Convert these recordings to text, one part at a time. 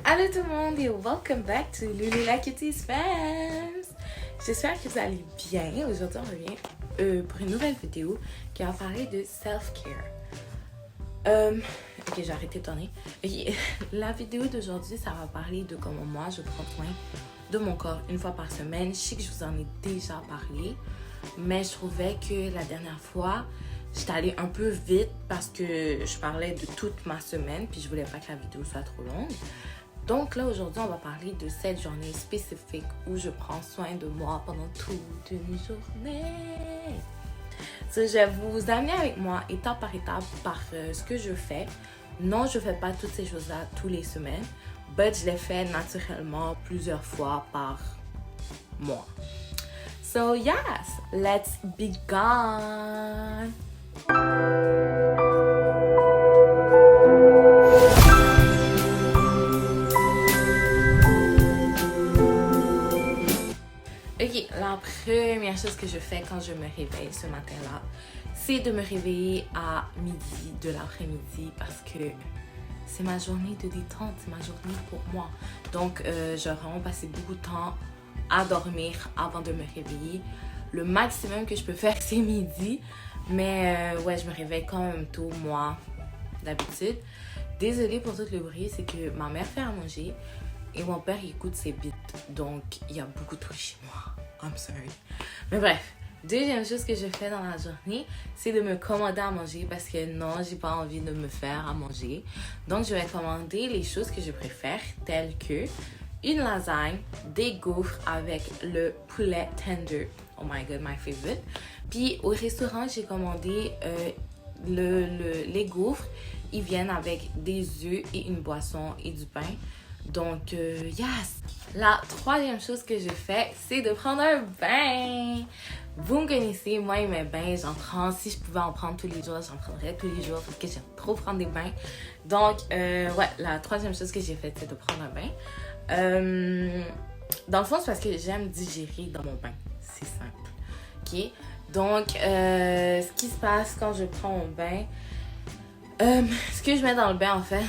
Allô tout le monde et welcome back to Lulu la Cutie Spams. J'espère que vous allez bien. Aujourd'hui, on revient pour une nouvelle vidéo qui va parler de self-care. Ok, j'ai arrêté de tourner. Okay. La vidéo d'aujourd'hui, ça va parler de comment moi, je prends soin de mon corps une fois par semaine. Je sais que je vous en ai déjà parlé, mais je trouvais que la dernière fois, j'étais allée un peu vite parce que je parlais de toute ma semaine puis je voulais pas que la vidéo soit trop longue. Donc là, aujourd'hui, on va parler de cette journée spécifique où je prends soin de moi pendant toute une journée. Je vais vous amener avec moi étape par étape par ce que je fais. Non, je ne fais pas toutes ces choses-là tous les semaines, mais je les fais naturellement plusieurs fois par mois. So yes, let's begin. Ok, la première chose que je fais quand je me réveille ce matin-là, c'est de me réveiller à midi de l'après-midi parce que c'est ma journée de détente, c'est ma journée pour moi. Donc, je vais vraiment passer beaucoup de temps à dormir avant de me réveiller. Le maximum que je peux faire, c'est midi. Mais ouais, je me réveille quand même tôt, moi, d'habitude. Désolée pour tout le bruit, c'est que ma mère fait à manger et mon père il écoute ses beats. Donc, il y a beaucoup de bruit chez moi. I'm sorry. Mais bref, deuxième chose que je fais dans la journée, c'est de me commander à manger parce que non, j'ai pas envie de me faire à manger. Donc, je vais commander les choses que je préfère, telles que une lasagne, des gaufres avec le poulet tender. Oh my god, my favorite. Puis, au restaurant, j'ai commandé les gaufres. Ils viennent avec des œufs et une boisson et du pain. Donc, yes! La troisième chose que je fais, c'est de prendre un bain. Vous me connaissez, moi et mes bains, j'en prends. Si je pouvais en prendre tous les jours, j'en prendrais tous les jours parce que j'aime trop prendre des bains. Donc, ouais, la troisième chose que j'ai faite, c'est de prendre un bain. Dans le fond, c'est parce que j'aime digérer dans mon bain. C'est simple. OK? Donc, ce qui se passe quand je prends mon bain, ce que je mets dans le bain, en fait...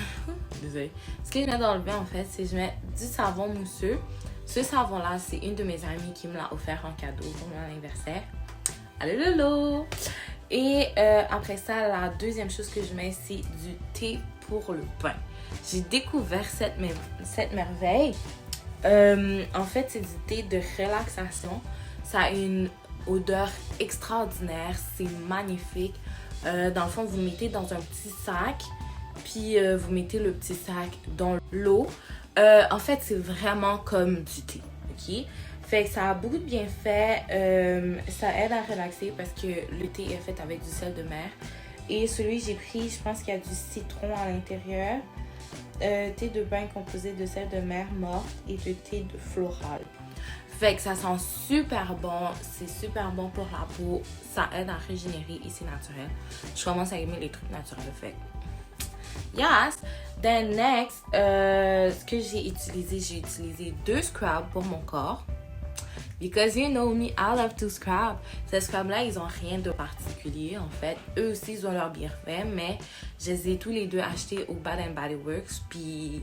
Désolée. Ce que je mets dans le bain, en fait, c'est que je mets du savon mousseux. Ce savon-là, c'est une de mes amies qui me l'a offert en cadeau pour mon anniversaire. Allô, lolo! Et après ça, la deuxième chose que je mets, c'est du thé pour le bain. J'ai découvert cette merveille. En fait, c'est du thé de relaxation. Ça a une odeur extraordinaire. C'est magnifique. Dans le fond, vous le mettez dans un petit sac. Puis vous mettez le petit sac dans l'eau. En fait, c'est vraiment comme du thé, ok? Fait que ça a beaucoup de bienfaits. Ça aide à relaxer parce que le thé est fait avec du sel de mer. Et celui que j'ai pris, je pense qu'il y a du citron à l'intérieur. Thé de bain composé de sel de mer morte et de thé de floral. Fait que ça sent super bon, c'est super bon pour la peau, ça aide à régénérer et c'est naturel. Je commence à aimer les trucs naturels, fait. Yes! Then next, ce que j'ai utilisé 2 scrubs pour mon corps. Because you know me, I love to scrub. Ces scrubs-là, ils ont rien de particulier en fait. Eux aussi, ils ont leur bienfait, mais je les ai tous les deux achetés au Bath & Body Works. Puis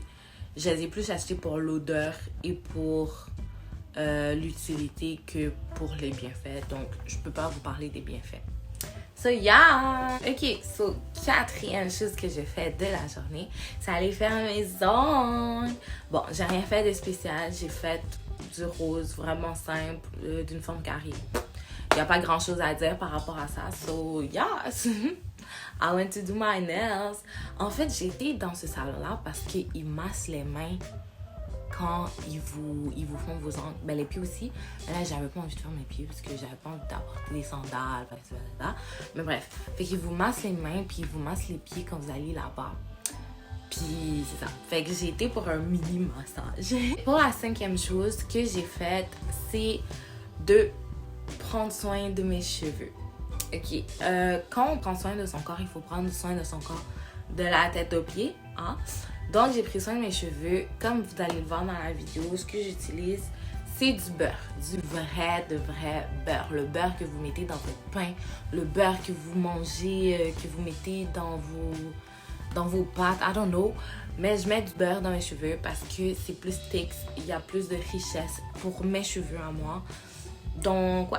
je les ai plus achetés pour l'odeur et pour l'utilité que pour les bienfaits. Donc, je peux pas vous parler des bienfaits. So, yeah! Ok, so, quatrième chose que je fais de la journée, c'est aller faire mes ongles. Bon, j'ai rien fait de spécial. J'ai fait du rose vraiment simple, d'une forme carrée. Il n'y a pas grand chose à dire par rapport à ça. So, yes! I went to do my nails. En fait, j'étais dans ce salon-là parce qu'ils massent les mains quand ils vous font vos ongles, ben les pieds aussi. Mais là, j'avais pas envie de faire mes pieds parce que j'avais pas envie d'apporter des sandales, etc. Mais bref, fait qu'ils vous massent les mains puis ils vous massent les pieds quand vous allez là-bas. Puis c'est ça. Fait que j'ai été pour un mini massage. Pour la cinquième chose que j'ai faite, c'est de prendre soin de mes cheveux. Ok, quand on prend soin de son corps, il faut prendre soin de son corps de la tête aux pieds, hein? Donc, j'ai pris soin de mes cheveux. Comme vous allez le voir dans la vidéo, ce que j'utilise, c'est du beurre. Du vrai beurre. Le beurre que vous mettez dans votre pain. Le beurre que vous mangez, que vous mettez dans vos pâtes. I don't know. Mais je mets du beurre dans mes cheveux parce que c'est plus thick, il y a plus de richesse pour mes cheveux à moi. Donc, ouais,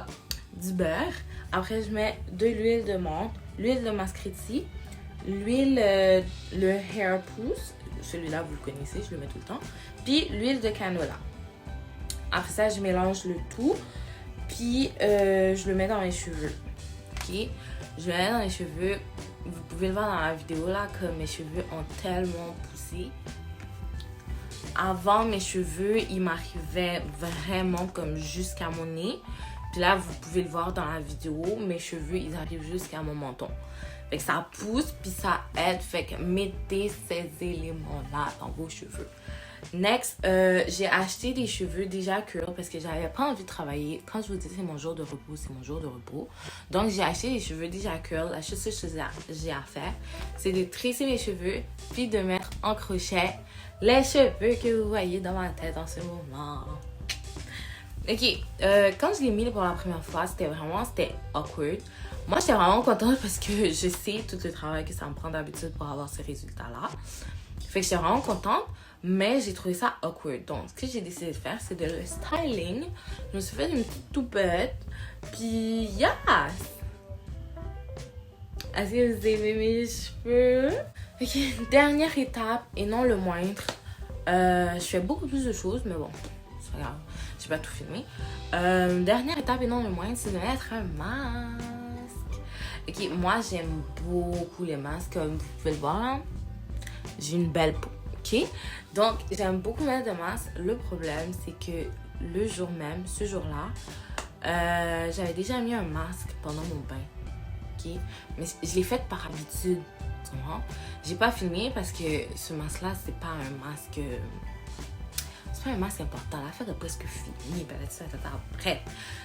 du beurre. Après, je mets de l'huile de menthe, l'huile de mascarpone, l'huile, le hair pousse. Celui-là, vous le connaissez, je le mets tout le temps. Puis, l'huile de canola. Après ça, je mélange le tout. Puis, je le mets dans mes cheveux. Ok? Je le mets dans les cheveux. Vous pouvez le voir dans la vidéo là, que mes cheveux ont tellement poussé. Avant, mes cheveux, ils m'arrivaient vraiment comme jusqu'à mon nez. Puis là, vous pouvez le voir dans la vidéo, mes cheveux, ils arrivent jusqu'à mon menton. Fait que ça pousse, puis ça aide. Fait que mettez ces éléments-là dans vos cheveux. Next, j'ai acheté des cheveux déjà curl parce que j'avais pas envie de travailler. Quand je vous dis c'est mon jour de repos, c'est mon jour de repos. Donc, j'ai acheté des cheveux déjà curl. La chose que j'ai à faire, c'est de tresser mes cheveux, puis de mettre en crochet les cheveux que vous voyez dans ma tête en ce moment. Ok, quand je l'ai mis pour la première fois, c'était awkward. Moi, j'étais vraiment contente parce que je sais tout le travail que ça me prend d'habitude pour avoir ce résultat-là. Fait que j'étais vraiment contente, mais j'ai trouvé ça awkward. Donc, ce que j'ai décidé de faire, c'est de le styling. Je me suis fait une petite toupette. Puis, yes! Est-ce que vous aimez mes cheveux? Ok, dernière étape, et non le moindre. Je fais beaucoup plus de choses, mais bon, c'est pas grave. J'ai pas tout filmé. Dernière étape, et non le moindre, c'est de mettre un masque. Ok, moi, j'aime beaucoup les masques. Comme vous pouvez le voir, là, j'ai une belle peau. Ok? Donc, j'aime beaucoup mettre des masques. Le problème, c'est que le jour même, ce jour-là, j'avais déjà mis un masque pendant mon bain. Ok? Mais je l'ai fait par habitude. J'ai pas filmé parce que ce masque-là, c'est pas un masque. C'est pas un masque important. L'affaire est presque finie. Bref.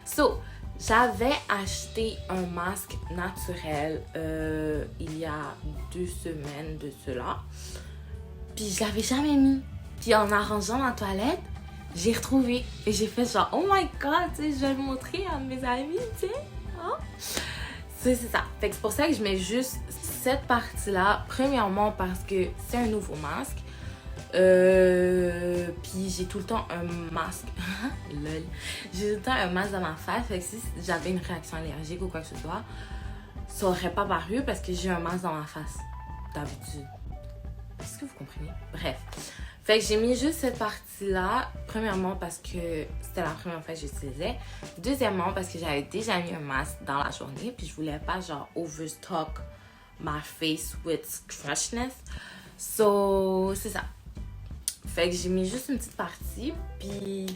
So, j'avais acheté un masque naturel il y a 2 semaines de cela. Puis je l'avais jamais mis. Puis en arrangeant ma toilette, j'ai retrouvé. Et j'ai fait genre, oh my god, tu sais, je vais le montrer à mes amis, tu sais. Hein? C'est ça. Fait que c'est pour ça que je mets juste cette partie-là. Premièrement, parce que c'est un nouveau masque. Puis j'ai tout le temps un masque. Lol. J'ai tout le temps un masque dans ma face. Fait que si j'avais une réaction allergique ou quoi que ce soit, ça aurait pas paru parce que j'ai un masque dans ma face. D'habitude. Est-ce que vous comprenez? Bref. Fait que j'ai mis juste cette partie-là. Premièrement, parce que c'était la première fois que j'utilisais. Deuxièmement, parce que j'avais déjà mis un masque dans la journée. Puis je voulais pas, genre, overstock my face with freshness. So, c'est ça. Fait que j'ai mis juste une petite partie. Puis,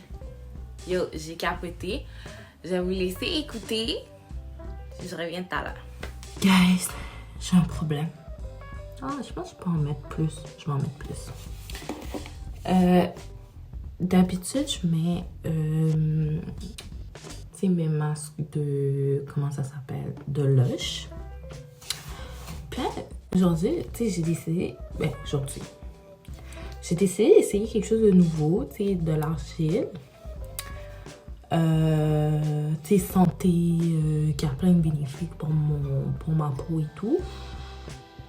yo, j'ai capoté. Je vais vous laisser écouter. Je reviens tout à l'heure. Guys, j'ai un problème. Ah, je pense que je peux en mettre plus. Je vais en mettre plus. D'habitude, je mets mes masques de... Comment ça s'appelle? De Lush. Puis là, aujourd'hui, tu sais, j'ai décidé... aujourd'hui. J'ai décidé d'essayer quelque chose de nouveau, tu sais, de l'argile. Tu sais, santé, qui a plein de bénéfices pour ma peau et tout.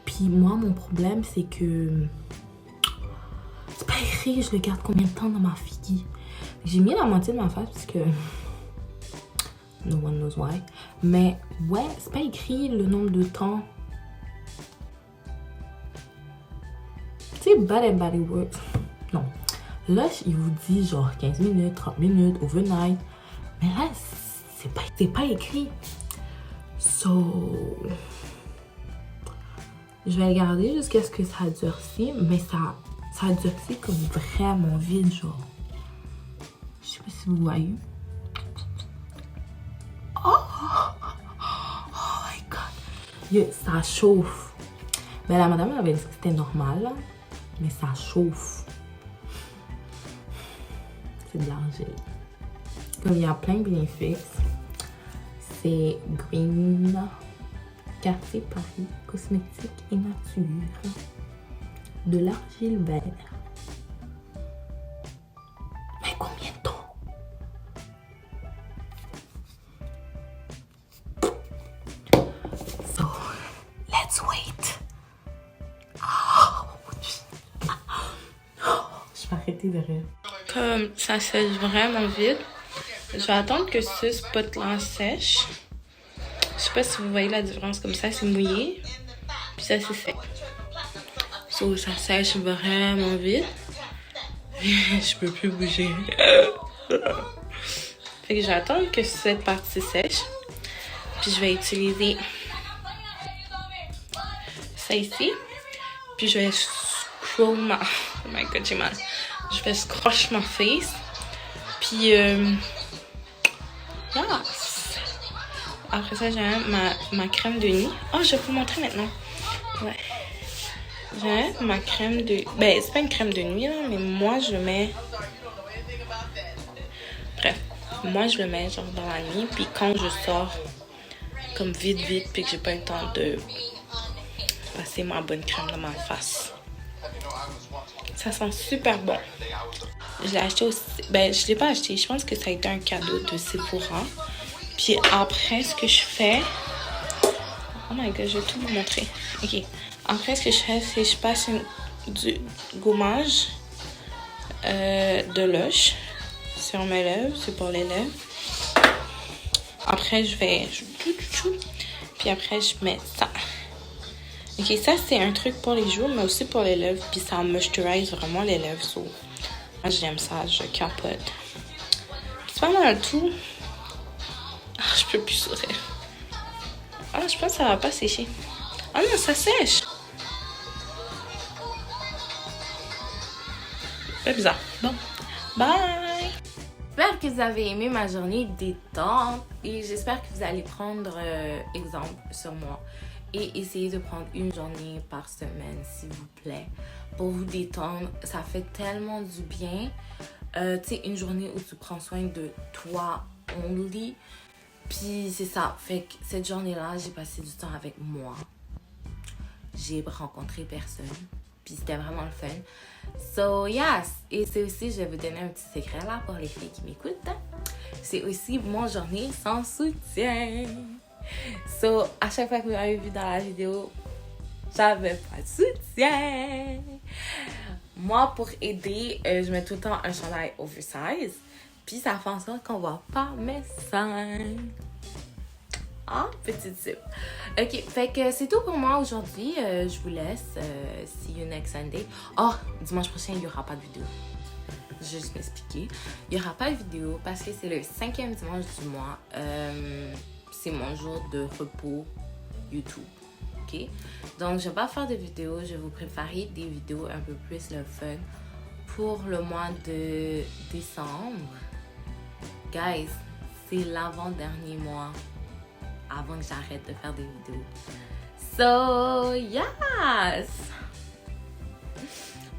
Puis moi, mon problème, c'est que... C'est pas écrit, je le garde combien de temps dans ma fille. J'ai mis la moitié de ma face parce que... No one knows why. Mais ouais, c'est pas écrit le nombre de temps. Tu sais, Bath & Body Works. Non. Là, il vous dit genre 15 minutes, 30 minutes, overnight. Mais là, c'est pas écrit. So... Je vais le garder jusqu'à ce que ça durcit, mais ça durcit comme vraiment vite, genre. Je sais pas si vous voyez. Oh my god. Yo, ça chauffe. Ben la madame avait dit que c'était normal, là, mais ça chauffe. C'est de l'argile. Comme il y a plein de bénéfices. C'est green. Quartier Paris, cosmétique et nature. De l'argile vert. Mais combien de temps? So, let's wait. Oh, arrêter de rire. Comme ça sèche vraiment vite, je vais attendre que ce spot-là sèche. Je sais pas si vous voyez la différence, comme ça c'est mouillé, puis ça c'est sec. So, ça sèche vraiment vite. Je peux plus bouger. Fait que je vais attendre que cette partie sèche. Puis je vais utiliser ça ici. Puis je vais scroll ma... Oh my god, j'ai mal. Je vais scratch ma face. Puis yes. Après ça, j'ai ma crème de nuit. Oh, je vais vous montrer maintenant. Ouais. J'ai ma crème de... Ben, c'est pas une crème de nuit, là, mais moi, je mets... Bref. Moi, je le mets genre dans la nuit. Puis quand je sors, comme vite, puis que j'ai pas eu le temps de passer ma bonne crème dans ma face. Ça sent super bon. Je l'ai acheté aussi... Ben, je l'ai pas acheté. Je pense que ça a été un cadeau de Sephora. Puis après, ce que je fais... Oh my god, je vais tout vous montrer. Ok. Après, ce que je fais, c'est que je passe du gommage de Lush sur mes lèvres. C'est pour les lèvres. Après, je vais... Puis après, je mets ça. Ok, ça, c'est un truc pour les joues, mais aussi pour les lèvres. Puis ça moisturise vraiment les lèvres. So, moi, j'aime ça. Je capote. C'est pas mal tout. Ah, je peux plus sourire. Ah, je pense que ça va pas sécher. Ah non, ça sèche. C'est bizarre. Bon, bye! J'espère que vous avez aimé ma journée détente et j'espère que vous allez prendre exemple sur moi et essayer de prendre une journée par semaine, s'il vous plaît, pour vous détendre. Ça fait tellement du bien. Tu sais, une journée où tu prends soin de toi only. Puis c'est ça. Fait que cette journée-là, j'ai passé du temps avec moi. J'ai rencontré personne. Puis c'était vraiment le fun. So, yes! Et c'est aussi, je vais vous donner un petit secret là pour les filles qui m'écoutent. C'est aussi mon journée sans soutien. So, à chaque fois que vous m'avez vu dans la vidéo, j'avais pas de soutien. Moi, pour aider, je mets tout le temps un chandail oversize. Puis ça fait en sorte qu'on voit pas mes seins. Ah, petit tip. Ok, fait que c'est tout pour moi aujourd'hui. Je vous laisse. See you next Sunday. Oh, dimanche prochain, il n'y aura pas de vidéo. Je vais juste m'expliquer. Il n'y aura pas de vidéo parce que c'est le 5e dimanche du mois. C'est mon jour de repos YouTube. Ok? Donc, je ne vais pas faire de vidéo. Je vais vous préparer des vidéos un peu plus le fun pour le mois de décembre. Guys, c'est l'avant-dernier mois avant que j'arrête de faire des vidéos. So, yes!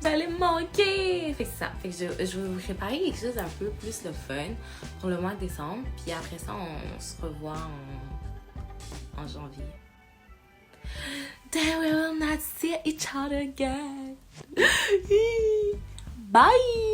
Vous allez me manquer! Fait que ça. Fait que je vais vous préparer quelque chose un peu plus le fun pour le mois de décembre. Puis après ça, on se revoit en janvier. Then we will not see each other again. Bye!